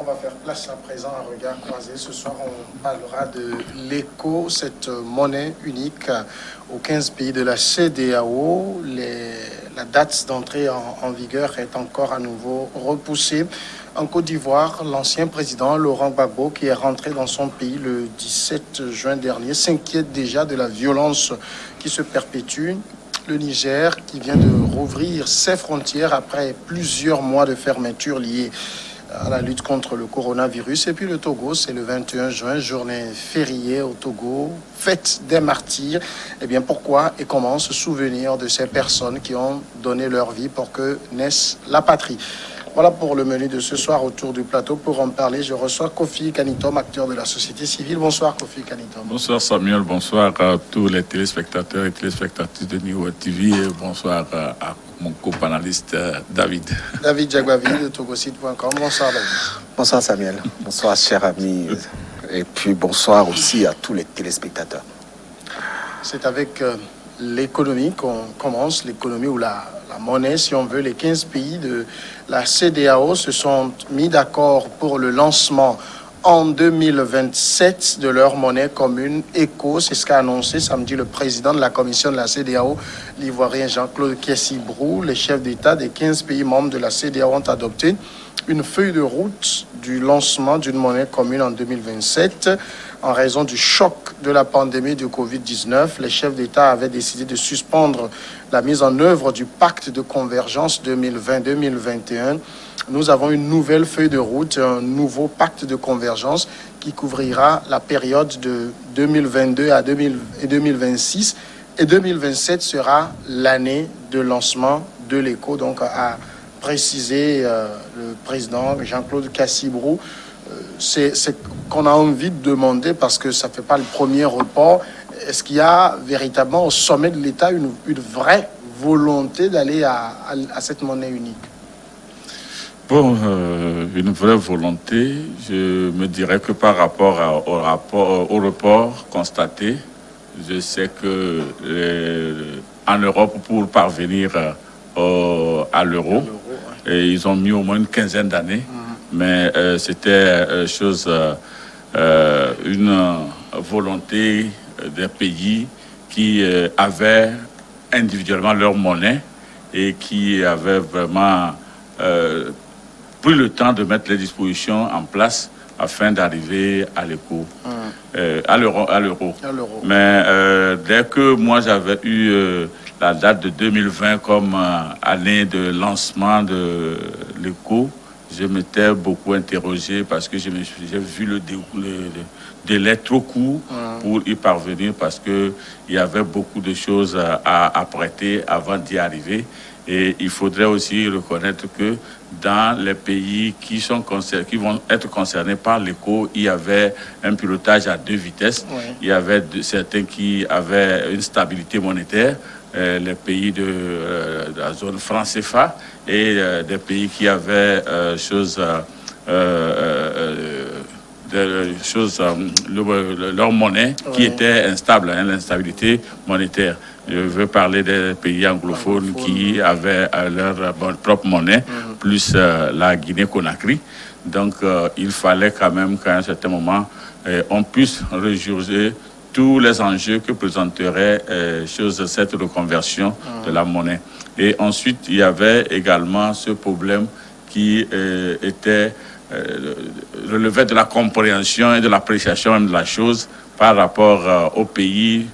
On va faire place à présent à regard croisé. Ce soir, on parlera de l'éco, cette monnaie unique aux 15 pays de la CEDEAO. La date d'entrée en vigueur est encore à nouveau repoussée. En Côte d'Ivoire, l'ancien président Laurent Gbagbo, qui est rentré dans son pays le 17 juin dernier, s'inquiète déjà de la violence qui se perpétue. Le Niger, qui vient de rouvrir ses frontières après plusieurs mois de fermeture liée à la lutte contre le coronavirus. Et puis le Togo, c'est le 21 juin, journée fériée au Togo, fête des martyrs. Eh bien, pourquoi et comment se souvenir de ces personnes qui ont donné leur vie pour que naisse la patrie? Voilà pour le menu de ce soir autour du plateau. Pour en parler, je reçois Kofi Kanitom, acteur de la société civile. Bonsoir Kofi Kanitom. Bonsoir Samuel, bonsoir à tous les téléspectateurs et téléspectatrices de New TV et bonsoir à mon co-panaliste David. David Jagbavi de togosite.com. Bonsoir David. Bonsoir Samuel, bonsoir chers amis et puis bonsoir aussi à tous les téléspectateurs. C'est avec l'économie qu'on commence, l'économie ou la monnaie, si on veut. Les 15 pays de la CEDEAO se sont mis d'accord pour le lancement en 2027 de leur monnaie commune ECO. C'est ce qu'a annoncé samedi le président de la commission de la CEDEAO, l'Ivoirien Jean-Claude Kessibrou. Les chefs d'État des 15 pays membres de la CEDEAO ont adopté une feuille de route du lancement d'une monnaie commune en 2027. En raison du choc de la pandémie de Covid-19, les chefs d'État avaient décidé de suspendre la mise en œuvre du pacte de convergence 2020-2021. Nous avons une nouvelle feuille de route, un nouveau pacte de convergence qui couvrira la période de 2022 à 2026. Et 2027 sera l'année de lancement de l'ECO, donc a précisé le président Jean-Claude Kessibrou. C'est qu'on a envie de demander, parce que ça ne fait pas le premier report, est-ce qu'il y a véritablement au sommet de l'État une vraie volonté d'aller à cette monnaie unique? Bon, une vraie volonté, je me dirais que par rapport au report constaté, je sais que en Europe, pour parvenir à l'euro, ils ont mis au moins une quinzaine d'années. Mais c'était une volonté des pays qui avaient individuellement leur monnaie et qui avaient vraiment pris le temps de mettre les dispositions en place afin d'arriver à l'éco, à l'euro. Mais dès que moi j'avais eu la date de 2020 comme année de lancement de l'éco, je m'étais beaucoup interrogé parce que j'ai vu le délai trop court pour y parvenir, parce qu'il y avait beaucoup de choses à prêter avant d'y arriver. Et il faudrait aussi reconnaître que dans les pays qui vont être concernés par l'éco, il y avait un pilotage à deux vitesses. Oui. Il y avait certains qui avaient une stabilité monétaire, les pays de la zone franc CFA, et des pays qui avaient leur monnaie qui était instable, l'instabilité monétaire. Je veux parler des pays anglophones qui avaient leur propre monnaie, plus la Guinée-Conakry. Donc, il fallait quand même qu'à un certain moment, on puisse rejouer tous les enjeux que présenterait cette reconversion de la monnaie. Et ensuite, il y avait également ce problème qui relevait de la compréhension et de l'appréciation même de la chose par rapport aux pays,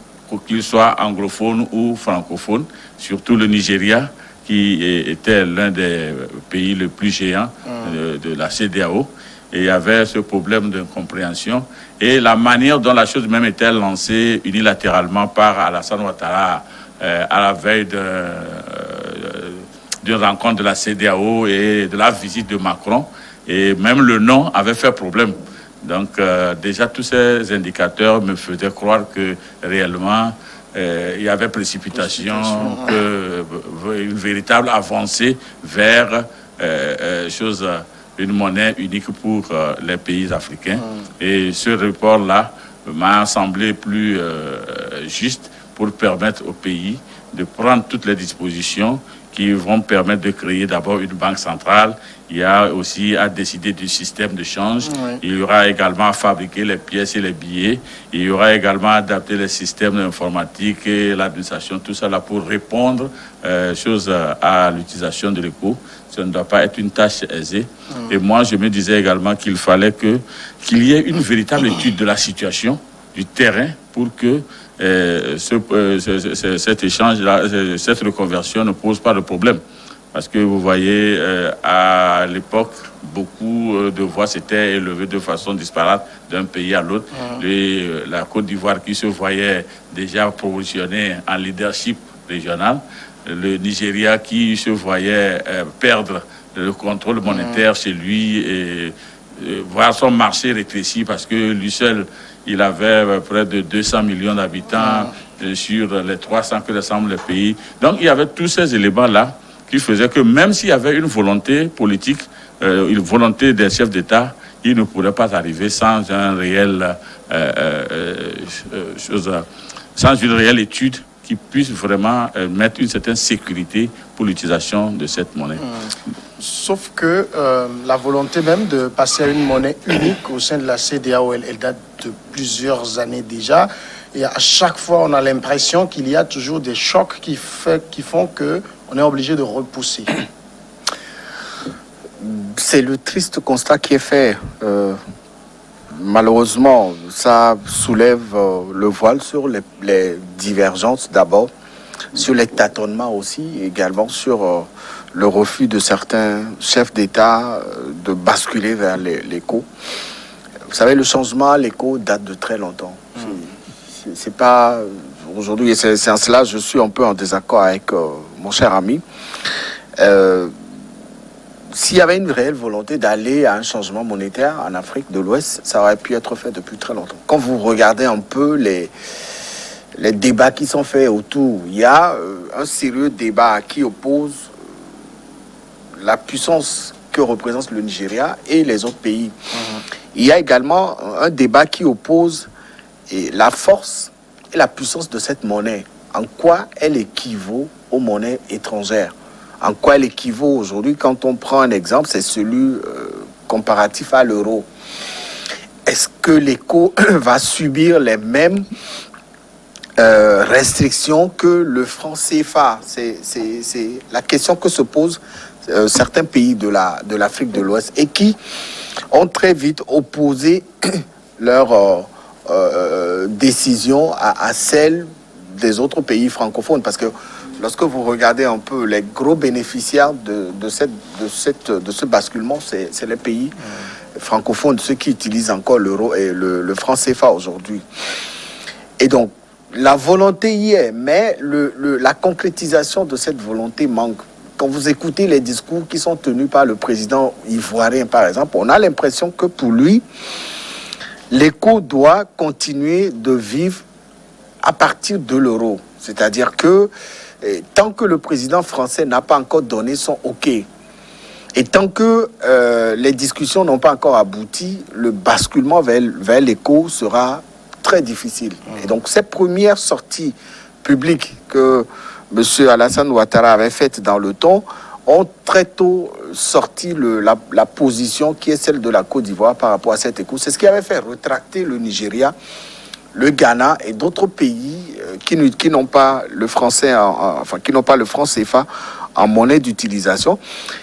qu'ils soient anglophones ou francophones, surtout le Nigeria, qui était l'un des pays les plus géants de la CEDEAO. Et il y avait ce problème de compréhension et la manière dont la chose même était lancée unilatéralement par Alassane Ouattara à la veille d'une rencontre de la CEDEAO et de la visite de Macron. Et même le nom avait fait problème. Donc déjà tous ces indicateurs me faisaient croire que réellement il y avait précipitation, une véritable avancée vers une monnaie unique pour les pays africains. Et ce report-là m'a semblé plus juste pour permettre au pays de prendre toutes les dispositions qui vont permettre de créer d'abord une banque centrale. Il y a aussi à décider du système de change. Oui. Il y aura également à fabriquer les pièces et les billets. Il y aura également à adapter les systèmes informatiques et l'administration, tout ça là pour répondre à l'utilisation de l'éco. Ça ne doit pas être une tâche aisée. Et moi, je me disais également qu'il fallait qu'il y ait une véritable étude de la situation, du terrain, pour que cet échange-là, cette reconversion ne pose pas de problème. Parce que vous voyez, à l'époque, beaucoup de voix s'étaient élevées de façon disparate d'un pays à l'autre. La Côte d'Ivoire qui se voyait déjà positionner en leadership régional, le Nigeria qui se voyait perdre le contrôle monétaire chez lui et voir son marché rétréci parce que lui seul, il avait près de 200 millions d'habitants sur les 300 que ressemblent les pays. Donc, il y avait tous ces éléments-là qui faisaient que même s'il y avait une volonté politique, une volonté des chefs d'État, il ne pourrait pas arriver sans un réel sans une réelle étude qui puisse vraiment mettre une certaine sécurité pour l'utilisation de cette monnaie. Sauf que la volonté même de passer à une monnaie unique au sein de la CEDEAO, elle date de plusieurs années déjà. Et à chaque fois, on a l'impression qu'il y a toujours des chocs qui font qu'on est obligé de repousser. C'est le triste constat qui est fait. Malheureusement, ça soulève le voile sur les divergences d'abord, sur les tâtonnements aussi, également sur le refus de certains chefs d'État de basculer vers l'éco. Vous savez, le changement à l'éco date de très longtemps. C'est pas aujourd'hui, et c'est en cela que je suis un peu en désaccord avec mon cher ami. S'il y avait une réelle volonté d'aller à un changement monétaire en Afrique de l'Ouest, ça aurait pu être fait depuis très longtemps. Quand vous regardez un peu les débats qui sont faits autour, il y a un sérieux débat qui oppose la puissance que représente le Nigeria et les autres pays. Il y a également un débat qui oppose la force et la puissance de cette monnaie. En quoi elle équivaut aux monnaies étrangères? En quoi elle équivaut aujourd'hui? Quand on prend un exemple, c'est celui comparatif à l'euro. Est-ce que l'éco va subir les mêmes restrictions que le franc CFA? C'est la question que se posent certains pays de l'Afrique de l'Ouest et qui ont très vite opposé leur décision à celle des autres pays francophones. Parce que lorsque vous regardez un peu les gros bénéficiaires de ce basculement, c'est les pays francophones, ceux qui utilisent encore l'euro et le franc CFA aujourd'hui. Et donc, la volonté y est, mais la concrétisation de cette volonté manque. Quand vous écoutez les discours qui sont tenus par le président ivoirien, par exemple, on a l'impression que pour lui, l'éco doit continuer de vivre à partir de l'euro. C'est-à-dire que tant que le président français n'a pas encore donné son OK, et tant que les discussions n'ont pas encore abouti, le basculement vers l'éco sera très difficile. Et donc, ces premières sorties publiques que M. Alassane Ouattara avait faites dans le temps ont très tôt sorti la position qui est celle de la Côte d'Ivoire par rapport à cet éco. C'est ce qui avait fait retracter le Nigeria, le Ghana et d'autres pays qui n'ont pas le français, qui n'ont pas le franc CFA en monnaie d'utilisation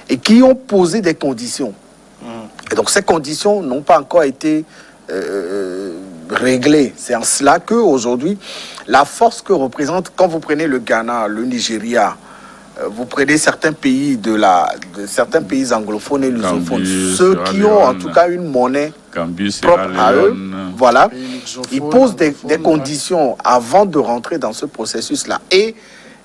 et qui ont posé des conditions. Et donc ces conditions n'ont pas encore été réglées. C'est en cela que aujourd'hui, la force que représente, quand vous prenez le Ghana, le Nigeria, vous prenez certains pays certains pays anglophones et lusophones, ceux qui ont en tout cas une monnaie propre à eux, voilà, ils posent des conditions avant de rentrer dans ce processus-là. Et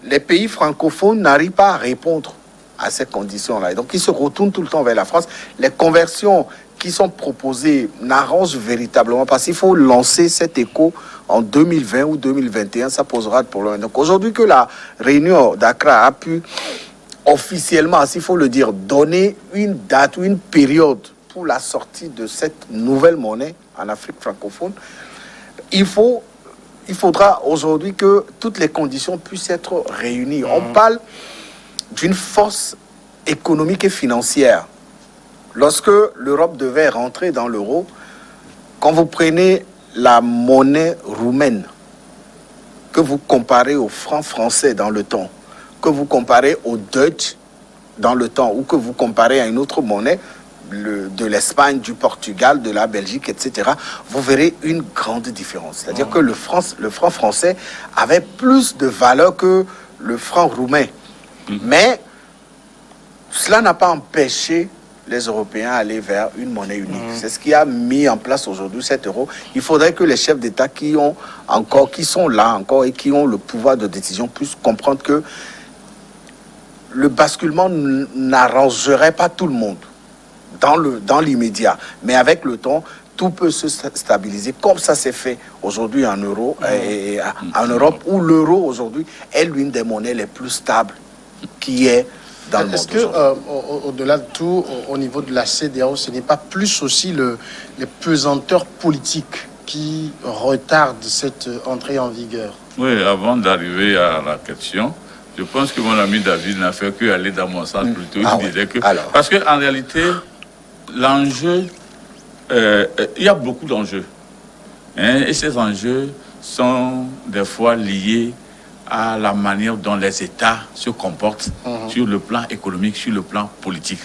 les pays francophones n'arrivent pas à répondre à ces conditions-là. Et donc, ils se retournent tout le temps vers la France. Les conversions qui sont proposées n'arrangent véritablement pas. S'il faut lancer cet éco en 2020 ou 2021, ça posera de problème. Donc aujourd'hui que la réunion d'Accra a pu officiellement, s'il faut le dire, donner une date ou une période pour la sortie de cette nouvelle monnaie en Afrique francophone, il faudra aujourd'hui que toutes les conditions puissent être réunies. On parle d'une force économique et financière. Lorsque l'Europe devait rentrer dans l'euro, quand vous prenez la monnaie roumaine, que vous comparez au franc français dans le temps, que vous comparez au Deutsch dans le temps, ou que vous comparez à une autre monnaie, de l'Espagne, du Portugal, de la Belgique, etc., vous verrez une grande différence. C'est-à-dire que le franc français avait plus de valeur que le franc roumain. Mais cela n'a pas empêché les Européens à aller vers une monnaie unique. C'est ce qui a mis en place aujourd'hui cet euro. Il faudrait que les chefs d'État qui sont là encore et qui ont le pouvoir de décision puissent comprendre que le basculement n'arrangerait pas tout le monde dans l'immédiat. Mais avec le temps, tout peut se stabiliser, comme ça s'est fait aujourd'hui en Europe, où l'euro aujourd'hui est l'une des monnaies les plus stables qui est dans le monde. Est-ce que, au-delà de tout, au niveau de la CEDEAO, ce n'est pas plus aussi les pesanteurs politiques qui retardent cette entrée en vigueur? Oui, avant d'arriver à la question, je pense que mon ami David n'a fait qu'aller dans mon sens plutôt. Il disait que... Parce qu'en réalité, l'enjeu, il y a beaucoup d'enjeux. Et ces enjeux sont des fois liés à la manière dont les États se comportent sur le plan économique, sur le plan politique.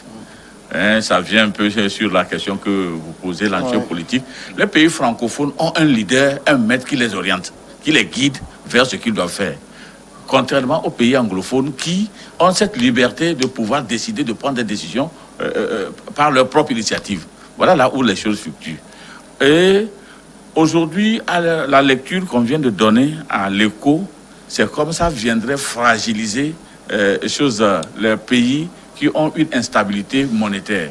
Ça vient un peu sur la question que vous posez, l'enjeu politique. Les pays francophones ont un leader, un maître qui les oriente, qui les guide vers ce qu'ils doivent faire. Contrairement aux pays anglophones qui ont cette liberté de pouvoir décider, de prendre des décisions par leur propre initiative. Voilà là où les choses fluctuent. Et aujourd'hui, à la lecture qu'on vient de donner à l'Écho, c'est comme ça viendrait fragiliser les pays qui ont une instabilité monétaire.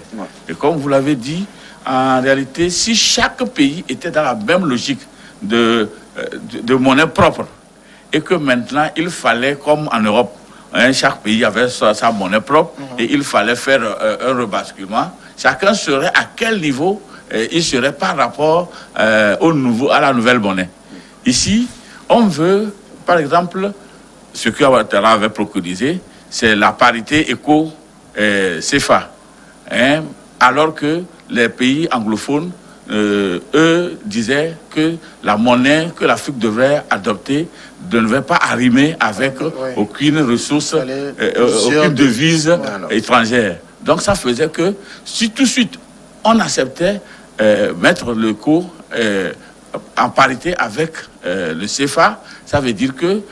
Et comme vous l'avez dit, en réalité, si chaque pays était dans la même logique de monnaie propre, et que maintenant, il fallait, comme en Europe, chaque pays avait sa monnaie propre, et il fallait faire un rebasculement, chacun saurait à quel niveau il serait par rapport à la nouvelle monnaie. Ici, on veut, par exemple, ce que Ouattara avait préconisé, c'est la parité éco-CFA. Alors que les pays anglophones, eux, disaient que la monnaie que l'Afrique devrait adopter ne devait pas arrimer avec aucune ressource, aucune devise étrangère. Donc ça faisait que si tout de suite on acceptait mettre le cours en parité avec le CFA, ça veut dire que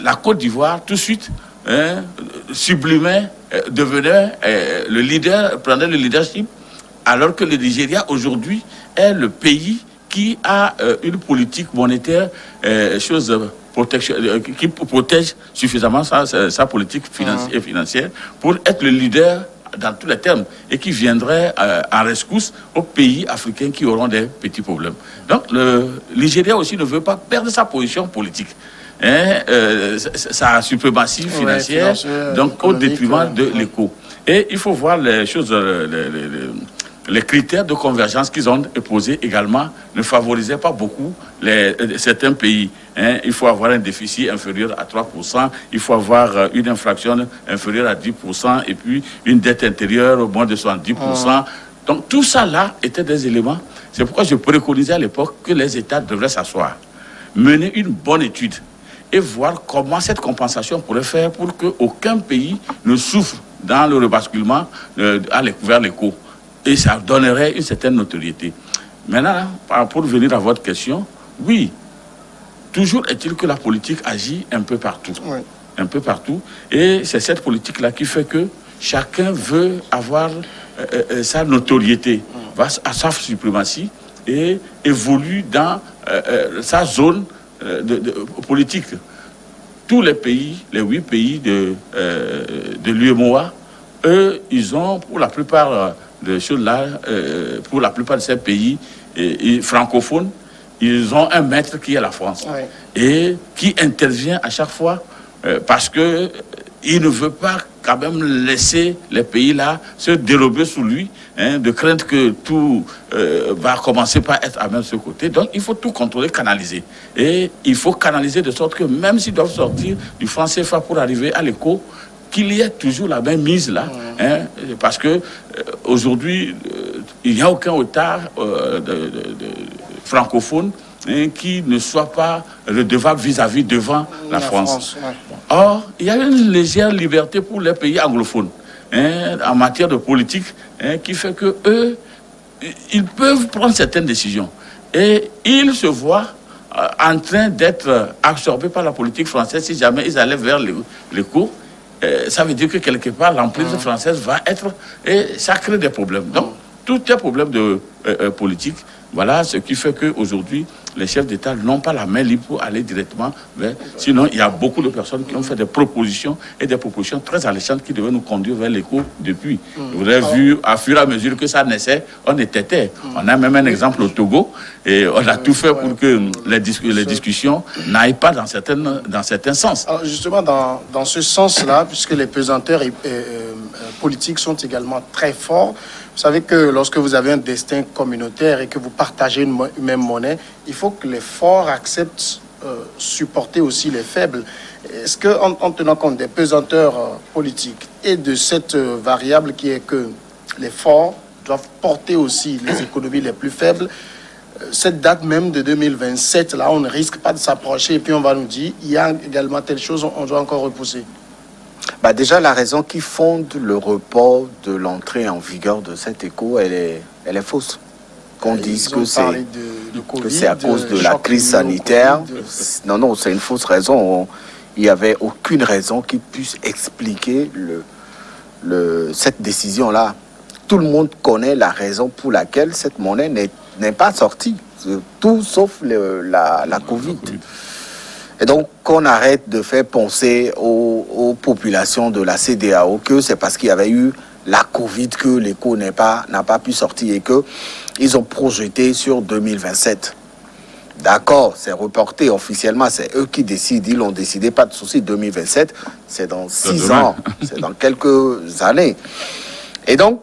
la Côte d'Ivoire tout de suite sublimait, devenait le leader, prenait le leadership, alors que le Nigeria aujourd'hui est le pays qui a une politique monétaire, qui protège suffisamment sa politique financière pour être le leader dans tous les termes et qui viendrait en rescousse aux pays africains qui auront des petits problèmes. Donc le Nigeria aussi ne veut pas perdre sa position politique. Sa suprématie financière, donc au détriment de l'éco. Et il faut voir les choses, les critères de convergence qu'ils ont posés également ne favorisaient pas beaucoup certains pays. Il faut avoir un déficit inférieur à 3%, il faut avoir une inflation inférieure à 10%, et puis une dette intérieure au moins de 70%. Donc tout ça là était des éléments. C'est pourquoi je préconisais à l'époque que les États devraient s'asseoir, mener une bonne étude et voir comment cette compensation pourrait faire pour qu'aucun pays ne souffre dans le rebasculement vers l'éco. Et ça donnerait une certaine notoriété. Maintenant, pour venir à votre question, oui, toujours est-il que la politique agit un peu partout. Un peu partout. Et c'est cette politique-là qui fait que chacun veut avoir sa notoriété, à sa suprématie, et évolue dans sa zone de politique. Tous les pays, les 8 pays de l'UEMOA, eux, ils ont, pour la plupart de choses-là, pour la plupart de ces pays francophones, ils ont un maître qui est la France et qui intervient à chaque fois parce que il ne veut pas quand même laisser les pays là se dérober sous lui, hein, de crainte que tout va commencer par être à même ce côté. Donc il faut tout contrôler, canaliser. Et il faut canaliser de sorte que même s'ils doivent sortir du franc CFA pour arriver à l'éco, qu'il y ait toujours la même mise là, hein, parce que aujourd'hui, il n'y a aucun retard francophone, hein, qui ne soit pas redevable vis-à-vis devant la France. Ouais. Or, il y a une légère liberté pour les pays anglophones, hein, en matière de politique, hein, qui fait que eux, ils peuvent prendre certaines décisions. Et ils se voient en train d'être absorbés par la politique française si jamais ils allaient vers l'éco. Ça veut dire que quelque part, l'emprise française va être... Et ça crée des problèmes. Donc, tout est problème de politique. Voilà ce qui fait qu'aujourd'hui, les chefs d'État n'ont pas la main libre pour aller directement vers... Sinon, il y a beaucoup de personnes qui ont fait des propositions, et des propositions très alléchantes qui devaient nous conduire vers l'éco depuis. Vous avez vu, à fur et à mesure que ça naissait, on était. On a même un exemple au Togo, et on a tout fait pour que les discussions n'aillent pas dans certains sens. Alors justement, dans ce sens-là, puisque les pesanteurs politiques sont également très forts, vous savez que lorsque vous avez un destin communautaire et que vous partagez une même monnaie, il faut que les forts acceptent supporter aussi les faibles. Est-ce qu'en tenant compte des pesanteurs politiques et de cette variable qui est que les forts doivent porter aussi les économies les plus faibles, cette date même de 2027, là, on ne risque pas de s'approcher et puis on va nous dire, il y a également telle chose, on doit encore repousser. Bah déjà, la raison qui fonde le report de l'entrée en vigueur de cet éco, elle est fausse. Qu'on dise que c'est à cause de la crise sanitaire. Non, c'est une fausse raison. Il n'y avait aucune raison qui puisse expliquer cette décision-là. Tout le monde connaît la raison pour laquelle cette monnaie n'est pas sortie. Tout sauf la Covid. Et donc, qu'on arrête de faire penser aux populations de la CEDEAO que c'est parce qu'il y avait eu la Covid que l'éco n'a pas pu sortir et qu'ils ont projeté sur 2027. D'accord, c'est reporté officiellement, c'est eux qui décident, ils l'ont décidé, pas de souci, 2027, c'est dans 6 ans, c'est dans quelques années. Et donc,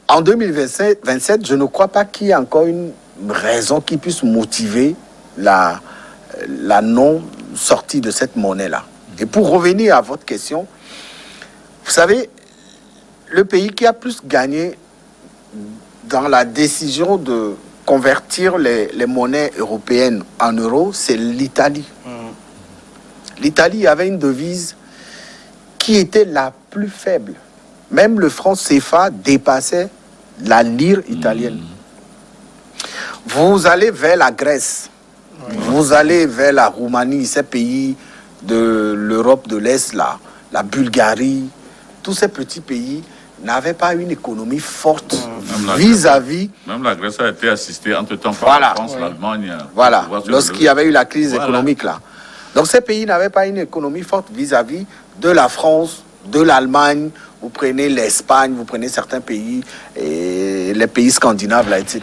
en 2027, je ne crois pas qu'il y ait encore une raison qui puisse motiver la non-sortie de cette monnaie-là. Et pour revenir à votre question, vous savez, le pays qui a plus gagné dans la décision de convertir les monnaies européennes en euros, c'est l'Italie. L'Italie avait une devise qui était la plus faible. Même le franc CFA dépassait la lire italienne. Vous allez vers la Grèce, vous allez vers la Roumanie, ces pays de l'Europe de l'Est, là, la Bulgarie, tous ces petits pays n'avaient pas une économie forte vis-à-vis... Même la Grèce a été assistée entre-temps par la France, l'Allemagne... Voilà, lorsqu'il y avait eu la crise économique, là. Donc ces pays n'avaient pas une économie forte vis-à-vis de la France, de l'Allemagne. Vous prenez l'Espagne, vous prenez certains pays, et les pays scandinaves, là, etc.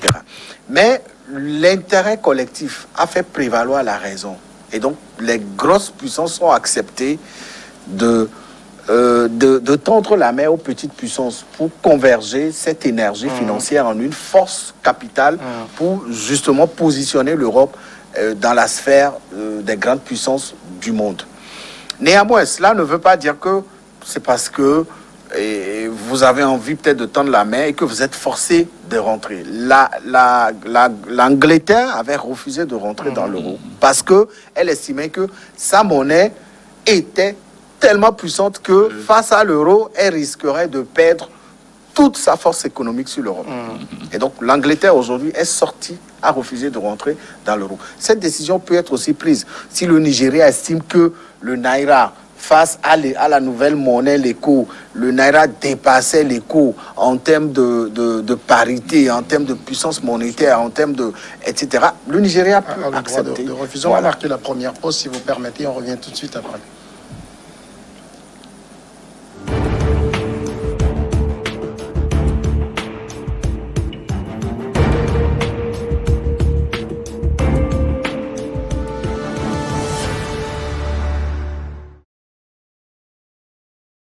Mais l'intérêt collectif a fait prévaloir la raison. Et donc, les grosses puissances ont accepté de tendre la main aux petites puissances pour converger cette énergie financière en une force capitale pour justement positionner l'Europe dans la sphère des grandes puissances du monde. Néanmoins, cela ne veut pas dire que c'est parce que vous avez envie peut-être de tendre la main et que vous êtes forcé de rentrer. L'Angleterre avait refusé de rentrer dans l'euro parce qu'elle estimait que sa monnaie était tellement puissante que face à l'euro, elle risquerait de perdre toute sa force économique sur l'Europe. Et donc l'Angleterre aujourd'hui est sortie, a refusé de rentrer dans l'euro. Cette décision peut être aussi prise si le Nigeria estime que le Naira, face à la nouvelle monnaie, l'éco, le Naira dépassait l'éco en termes de parité, en termes de puissance monétaire, en termes de... etc. Le Nigeria peut accepter. de refuser. On va marquer la première pause, si vous permettez. On revient tout de suite après.